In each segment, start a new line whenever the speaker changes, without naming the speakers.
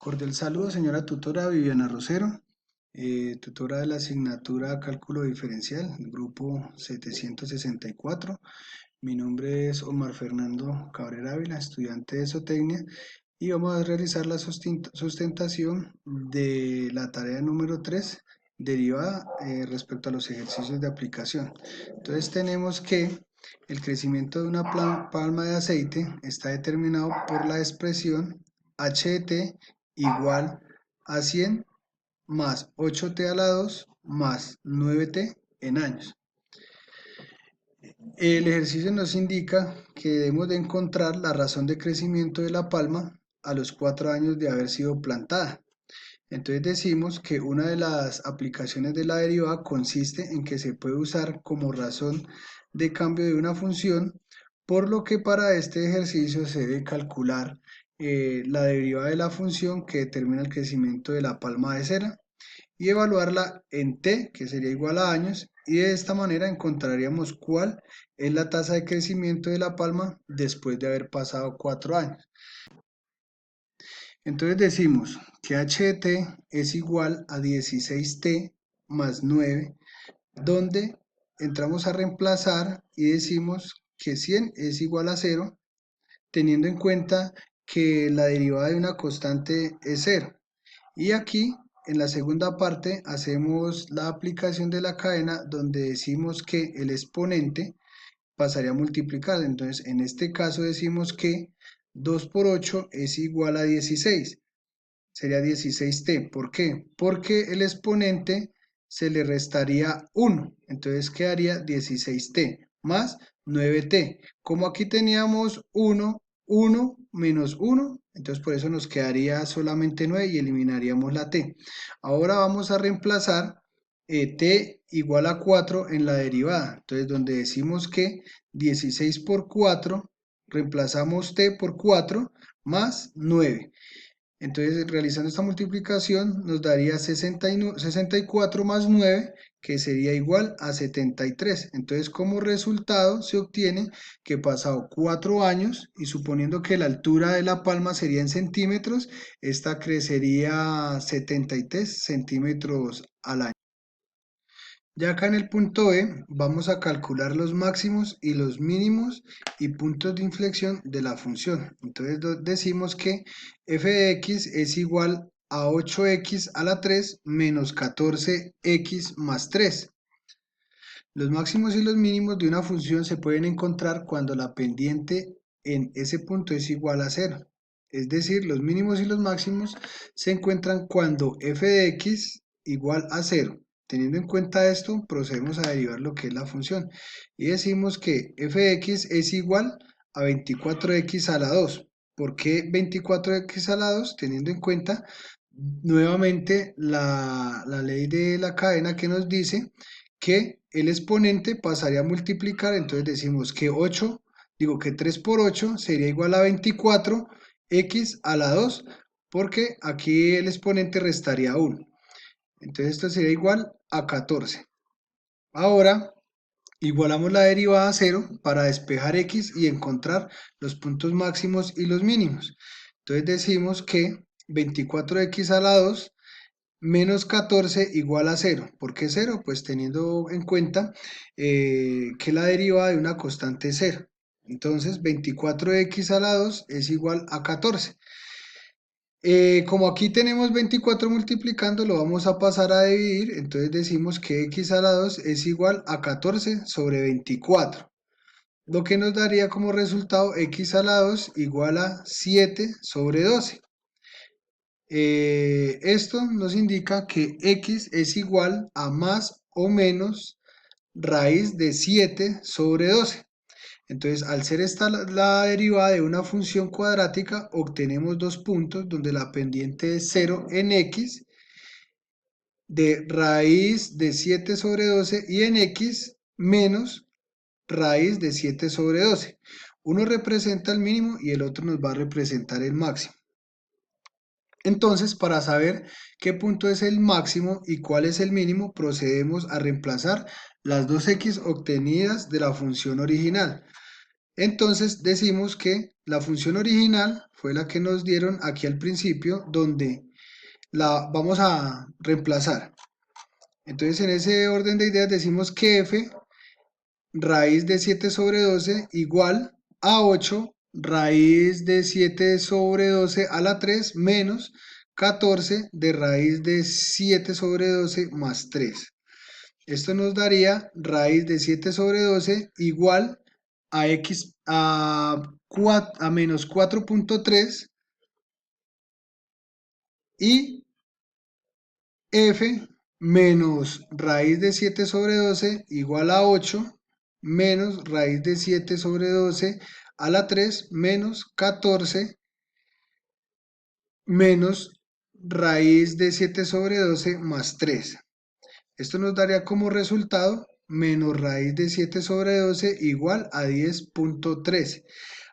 Cordial saludo, señora tutora Viviana Rosero, tutora de la asignatura Cálculo Diferencial, grupo 764. Mi nombre es Omar Fernando Cabrera Ávila, estudiante de Zootecnia, y vamos a realizar la sustentación de la tarea número 3, derivada respecto a los ejercicios de aplicación. Entonces tenemos que el crecimiento de una palma de aceite está determinado por la expresión h de t igual a 100 más 8t a la 2 más 9t en años. El ejercicio nos indica que debemos de encontrar la razón de crecimiento de la palma a los 4 años de haber sido plantada. Entonces decimos que una de las aplicaciones de la derivada consiste en que se puede usar como razón de cambio de una función, por lo que para este ejercicio se debe calcular la derivada de la función que determina el crecimiento de la palma de cera y evaluarla en t, que sería igual a años, y de esta manera encontraríamos cuál es la tasa de crecimiento de la palma después de haber pasado 4 años. Entonces decimos que h de t es igual a 16t más 9, donde entramos a reemplazar y decimos que 100 es igual a 0, teniendo en cuenta que la derivada de una constante es 0. Y aquí, en la segunda parte, hacemos la aplicación de la cadena donde decimos que el exponente pasaría a multiplicar. Entonces, en este caso decimos que 2 por 8 es igual a 16. Sería 16t. ¿Por qué? Porque el exponente se le restaría 1. Entonces quedaría 16t más 9t. Como aquí teníamos 1, 1 menos 1, entonces por eso nos quedaría solamente 9 y eliminaríamos la t. Ahora vamos a reemplazar t igual a 4 en la derivada. Entonces donde decimos que 16 por 4, reemplazamos t por 4 más 9. Entonces, realizando esta multiplicación nos daría 64 más 9, que sería igual a 73. Entonces, como resultado se obtiene que pasado 4 años, y suponiendo que la altura de la palma sería en centímetros, esta crecería 73 centímetros al año. Ya acá en el punto E vamos a calcular los máximos y los mínimos y puntos de inflexión de la función. Entonces decimos que f de x es igual a 8x a la 3 menos 14x más 3. Los máximos y los mínimos de una función se pueden encontrar cuando la pendiente en ese punto es igual a 0. Es decir, los mínimos y los máximos se encuentran cuando f de x igual a 0. Teniendo en cuenta esto, procedemos a derivar lo que es la función. Y decimos que f de x es igual a 24x a la 2. ¿Por qué 24x a la 2? Teniendo en cuenta nuevamente la ley de la cadena que nos dice que el exponente pasaría a multiplicar. Entonces decimos que 3 por 8 sería igual a 24x a la 2, porque aquí el exponente restaría 1. Entonces esto sería igual a 14. Ahora igualamos la derivada a 0 para despejar x y encontrar los puntos máximos y los mínimos. Entonces decimos que 24x a la 2 menos 14 igual a 0. ¿Por qué 0? Pues teniendo en cuenta que la derivada de una constante es 0. Entonces 24x a la 2 es igual a 14. Como aquí tenemos 24 multiplicando, lo vamos a pasar a dividir. Entonces decimos que x a la 2 es igual a 14 sobre 24. Lo que nos daría como resultado x a la 2 igual a 7 sobre 12. Esto nos indica que x es igual a más o menos raíz de 7 sobre 12. Entonces, al ser esta la derivada de una función cuadrática, obtenemos dos puntos donde la pendiente es 0 en x, de raíz de 7 sobre 12, y en x menos raíz de 7 sobre 12. Uno representa el mínimo y el otro nos va a representar el máximo. Entonces, para saber qué punto es el máximo y cuál es el mínimo, procedemos a reemplazar las dos x obtenidas de la función original. Entonces decimos que la función original fue la que nos dieron aquí al principio, donde la vamos a reemplazar. Entonces en ese orden de ideas decimos que f raíz de 7 sobre 12 igual a 8 raíz de 7 sobre 12 a la 3 menos 14 de raíz de 7 sobre 12 más 3. Esto nos daría raíz de 7 sobre 12 igual a x a menos 4.3 y f menos raíz de 7 sobre 12 igual a 8 menos raíz de 7 sobre 12 a la 3 menos 14 menos raíz de 7 sobre 12 más 3. Esto nos daría como resultado menos raíz de 7 sobre 12 igual a 10.13.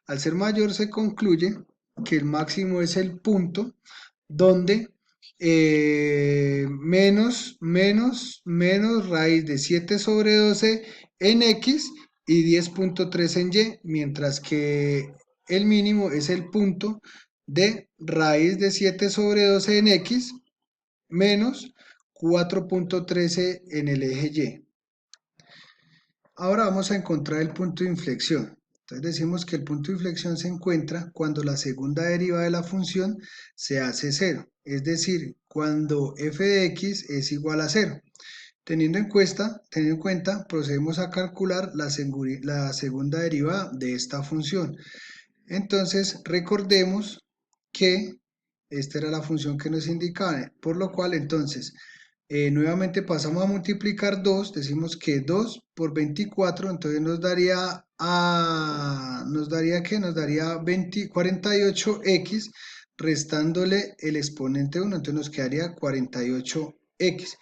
Al ser mayor se concluye que el máximo es el punto donde menos raíz de 7 sobre 12 en X y 10.3 en Y, mientras que el mínimo es el punto de raíz de 7 sobre 12 en X menos 4.13 en el eje Y. Ahora vamos a encontrar el punto de inflexión. Entonces decimos que el punto de inflexión se encuentra cuando la segunda derivada de la función se hace cero, es decir, cuando f de x es igual a cero. Teniendo en cuenta, procedemos a calcular la segunda derivada de esta función. Entonces recordemos que esta era la función que nos indicaba, por lo cual entonces nuevamente pasamos a multiplicar 2, decimos que 2 por 24, entonces nos daría, ¿qué? Nos daría 48x restándole el exponente 1, entonces nos quedaría 48x.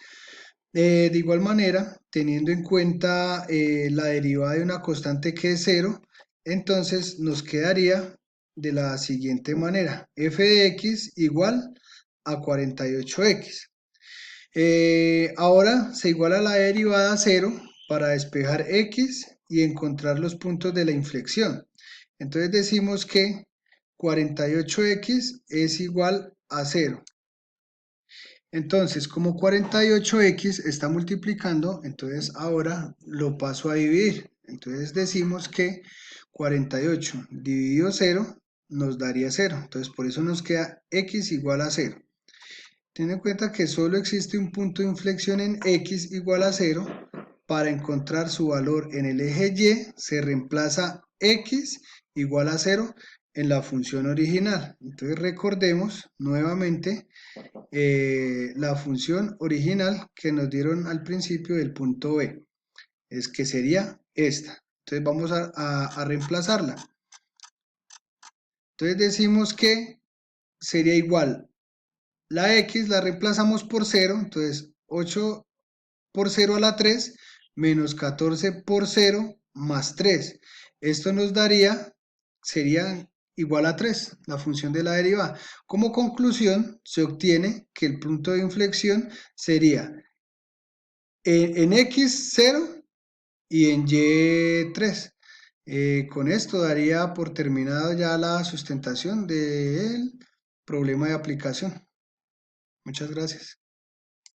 De igual manera, teniendo en cuenta la derivada de una constante que es 0, entonces nos quedaría de la siguiente manera, f de x igual a 48x. Ahora se iguala la derivada a 0 para despejar x y encontrar los puntos de la inflexión. Entonces decimos que 48x es igual a 0. Entonces, como 48x está multiplicando, entonces ahora lo paso a dividir. Entonces decimos que 48 dividido 0 nos daría 0. Entonces por eso nos queda x igual a 0. Ten en cuenta que solo existe un punto de inflexión en x igual a 0. Para encontrar su valor en el eje y, se reemplaza x igual a 0 en la función original. Entonces recordemos nuevamente la función original que nos dieron al principio del punto B, es que sería esta. Entonces vamos a reemplazarla. Entonces decimos que sería igual, la x la reemplazamos por 0, entonces 8 por 0 a la 3 menos 14 por 0 más 3. Esto nos daría, sería igual a 3, la función de la derivada. Como conclusión, se obtiene que el punto de inflexión sería en X 0 y en Y 3. Con esto daría por terminado ya la sustentación del problema de aplicación. Muchas gracias.